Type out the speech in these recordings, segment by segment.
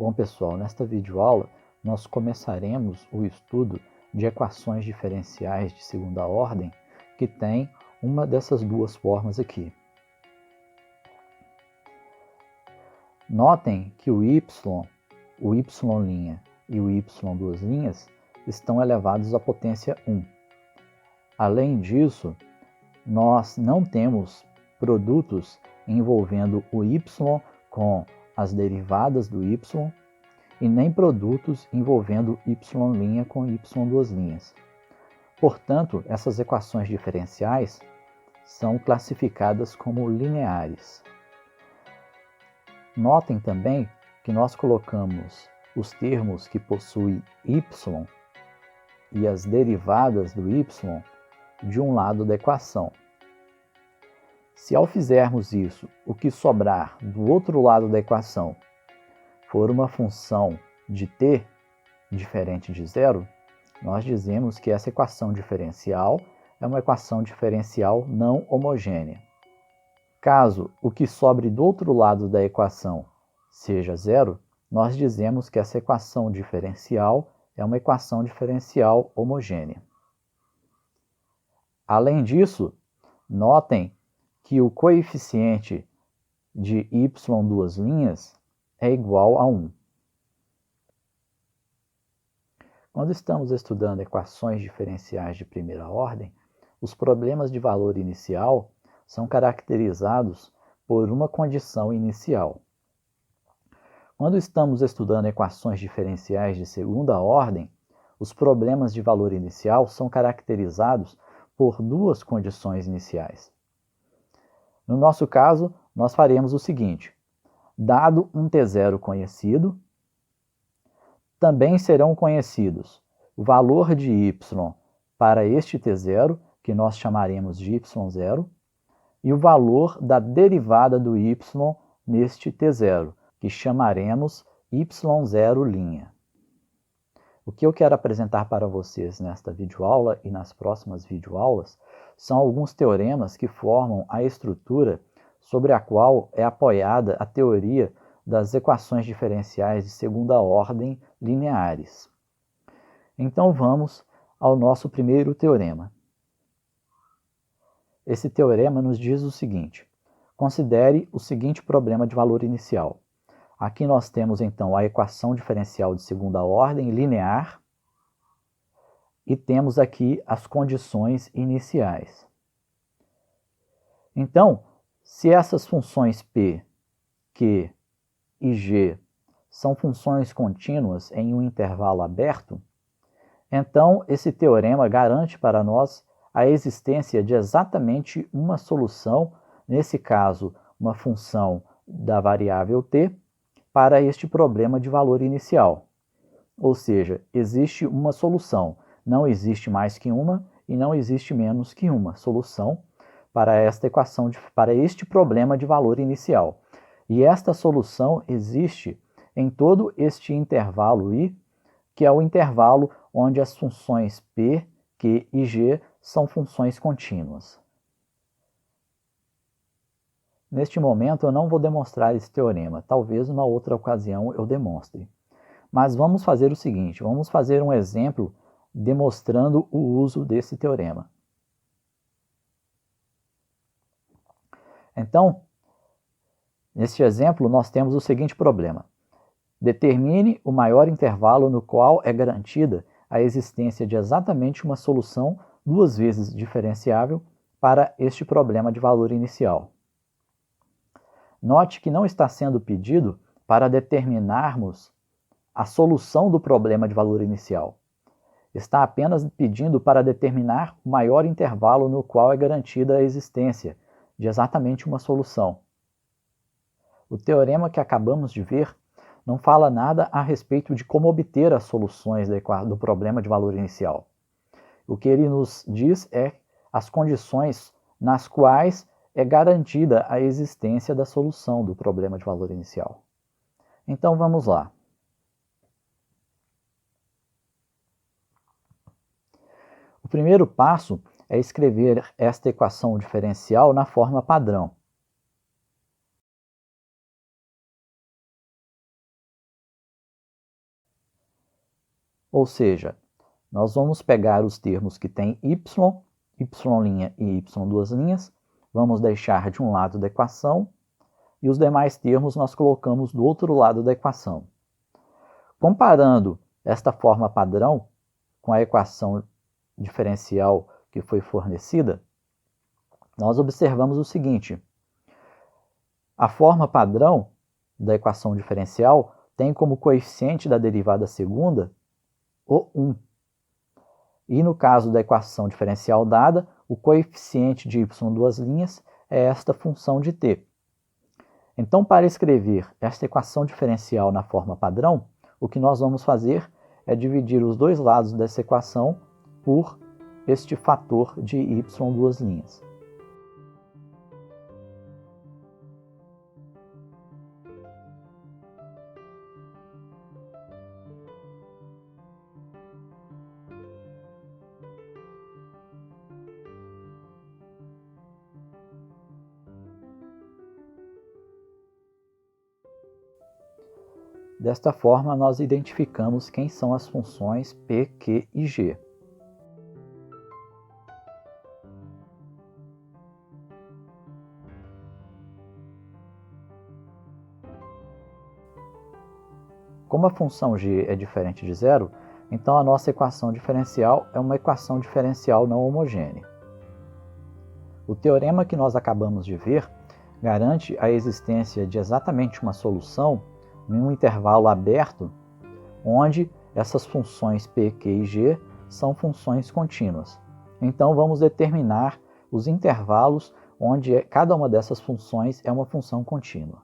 Bom, pessoal, nesta videoaula nós começaremos o estudo de equações diferenciais de segunda ordem que tem uma dessas duas formas aqui. Notem que o y' e o y' estão elevados à potência 1. Além disso, nós não temos produtos envolvendo o y com as derivadas do y e nem produtos envolvendo y' com y'. Portanto, essas equações diferenciais são classificadas como lineares. Notem também que nós colocamos os termos que possuem y e as derivadas do y de um lado da equação. Se ao fizermos isso, o que sobrar do outro lado da equação for uma função de t diferente de zero, nós dizemos que essa equação diferencial é uma equação diferencial não homogênea. Caso o que sobre do outro lado da equação seja zero, nós dizemos que essa equação diferencial é uma equação diferencial homogênea. Além disso, notem que o coeficiente de y' é igual a 1. Quando estamos estudando equações diferenciais de primeira ordem, os problemas de valor inicial são caracterizados por uma condição inicial. Quando estamos estudando equações diferenciais de segunda ordem, os problemas de valor inicial são caracterizados por duas condições iniciais. No nosso caso, nós faremos o seguinte: dado um t0 conhecido, também serão conhecidos o valor de y para este t0, que nós chamaremos de y0, e o valor da derivada do y neste t0, que chamaremos y0'. O que eu quero apresentar para vocês nesta videoaula e nas próximas videoaulas são alguns teoremas que formam a estrutura sobre a qual é apoiada a teoria das equações diferenciais de segunda ordem lineares. Então vamos ao nosso primeiro teorema. Esse teorema nos diz o seguinte: considere o seguinte problema de valor inicial. Aqui nós temos então a equação diferencial de segunda ordem linear e temos aqui as condições iniciais. Então, se essas funções p, q e g são funções contínuas em um intervalo aberto, então esse teorema garante para nós a existência de exatamente uma solução, nesse caso, uma função da variável t, para este problema de valor inicial. Ou seja, existe uma solução, não existe mais que uma e não existe menos que uma solução para esta equação, para este problema de valor inicial. E esta solução existe em todo este intervalo i, que é o intervalo onde as funções p, q e g são funções contínuas. Neste momento eu não vou demonstrar esse teorema, talvez numa outra ocasião eu demonstre. Mas vamos fazer o seguinte, vamos fazer um exemplo demonstrando o uso desse teorema. Então, neste exemplo nós temos o seguinte problema: determine o maior intervalo no qual é garantida a existência de exatamente uma solução duas vezes diferenciável para este problema de valor inicial. Note que não está sendo pedido para determinarmos a solução do problema de valor inicial. Está apenas pedindo para determinar o maior intervalo no qual é garantida a existência de exatamente uma solução. O teorema que acabamos de ver não fala nada a respeito de como obter as soluções do problema de valor inicial. O que ele nos diz é as condições nas quais é garantida a existência da solução do problema de valor inicial. Então vamos lá. O primeiro passo é escrever esta equação diferencial na forma padrão. Ou seja, nós vamos pegar os termos que têm y, y' e y2', vamos deixar de um lado da equação, e os demais termos nós colocamos do outro lado da equação. Comparando esta forma padrão com a equação diferencial que foi fornecida, nós observamos o seguinte: a forma padrão da equação diferencial tem como coeficiente da derivada segunda o 1. E no caso da equação diferencial dada, o coeficiente de y2' é esta função de t. Então, para escrever esta equação diferencial na forma padrão, o que nós vamos fazer é dividir os dois lados dessa equação por este fator de y2'. Desta forma, nós identificamos quem são as funções p, q e g. Como a função g é diferente de zero, então a nossa equação diferencial é uma equação diferencial não homogênea. O teorema que nós acabamos de ver garante a existência de exatamente uma solução em um intervalo aberto, onde essas funções p, q e g são funções contínuas. Então vamos determinar os intervalos onde cada uma dessas funções é uma função contínua.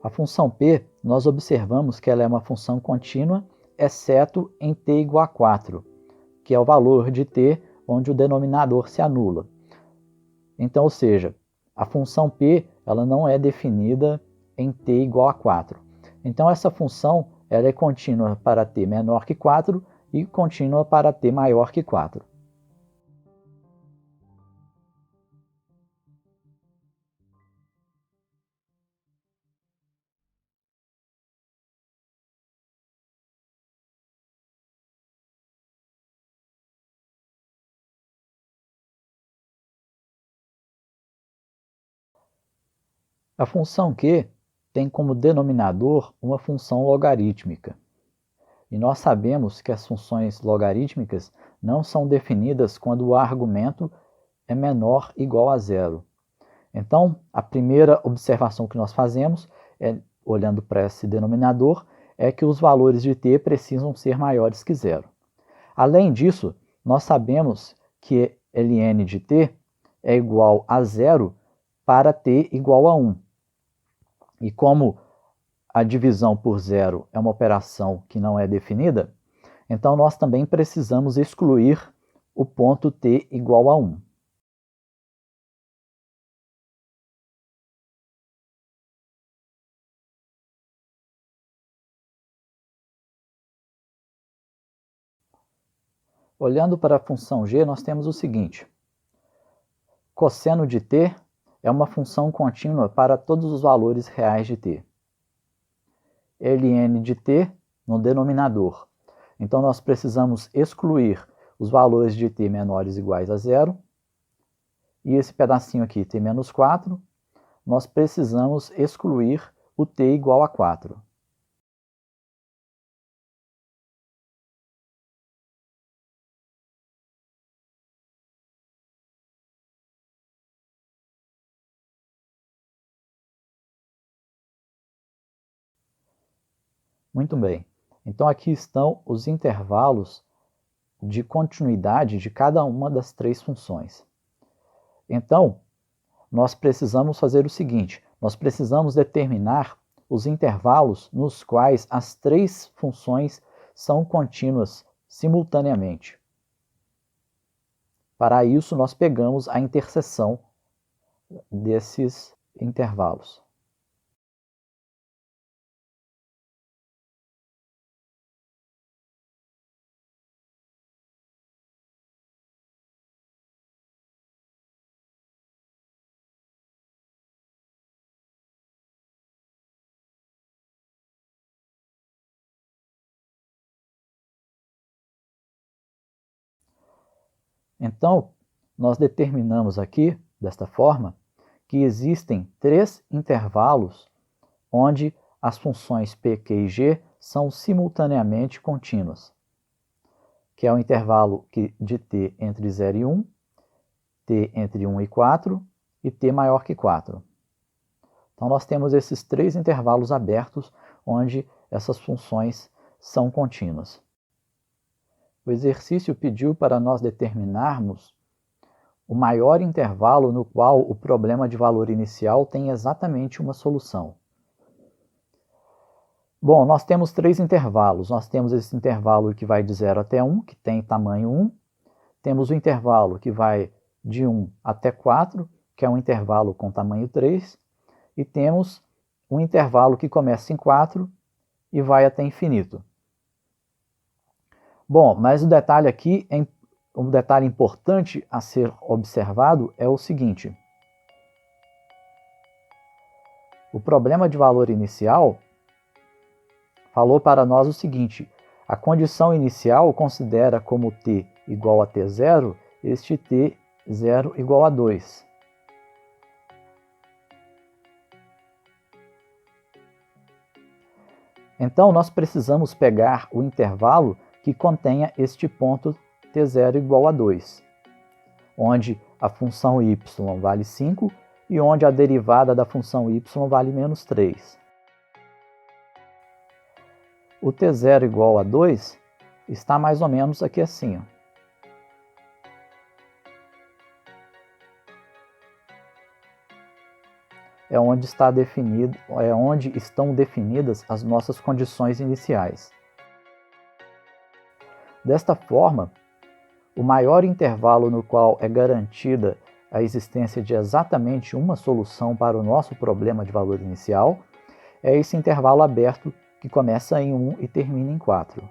A função p, nós observamos que ela é uma função contínua, exceto em t igual a 4, que é o valor de t onde o denominador se anula. Então, ou seja, a função p ela não é definida em t igual a 4. Então, essa função ela é contínua para t menor que 4 e contínua para t maior que 4. A função q tem como denominador uma função logarítmica. E nós sabemos que as funções logarítmicas não são definidas quando o argumento é menor ou igual a zero. Então, a primeira observação que nós fazemos, olhando para esse denominador, é que os valores de t precisam ser maiores que zero. Além disso, nós sabemos que ln de t é igual a zero para t igual a 1. E como a divisão por zero é uma operação que não é definida, então nós também precisamos excluir o ponto t igual a 1. Olhando para a função g, nós temos o seguinte: cosseno de t é uma função contínua para todos os valores reais de t. Ln de t no denominador. Então, nós precisamos excluir os valores de t menores ou iguais a zero. E esse pedacinho aqui, t menos 4, nós precisamos excluir o t igual a 4. Muito bem. Então, aqui estão os intervalos de continuidade de cada uma das três funções. Então, nós precisamos fazer o seguinte: nós precisamos determinar os intervalos nos quais as três funções são contínuas simultaneamente. Para isso, nós pegamos a interseção desses intervalos. Então, nós determinamos aqui, desta forma, que existem 3 intervalos onde as funções p, q e g são simultaneamente contínuas, que é o intervalo de t entre 0 e 1, t entre 1 e 4 e t maior que 4. Então, nós temos esses 3 intervalos abertos onde essas funções são contínuas. O exercício pediu para nós determinarmos o maior intervalo no qual o problema de valor inicial tem exatamente uma solução. Bom, nós temos 3 intervalos. Nós temos esse intervalo que vai de 0 até 1, que tem tamanho 1. Temos o intervalo que vai de 1 até 4, que é um intervalo com tamanho 3. E temos um intervalo que começa em 4 e vai até infinito. Bom, mas o detalhe aqui, um detalhe importante a ser observado é o seguinte. O problema de valor inicial falou para nós o seguinte: a condição inicial considera como t igual a t0 este t0 igual a 2. Então, nós precisamos pegar o intervalo que contenha este ponto t0 igual a 2, onde a função y vale 5 e onde a derivada da função y vale menos 3. O t0 igual a 2 está mais ou menos aqui assim. É onde estão definidas as nossas condições iniciais. Desta forma, o maior intervalo no qual é garantida a existência de exatamente uma solução para o nosso problema de valor inicial é esse intervalo aberto que começa em 1 e termina em 4.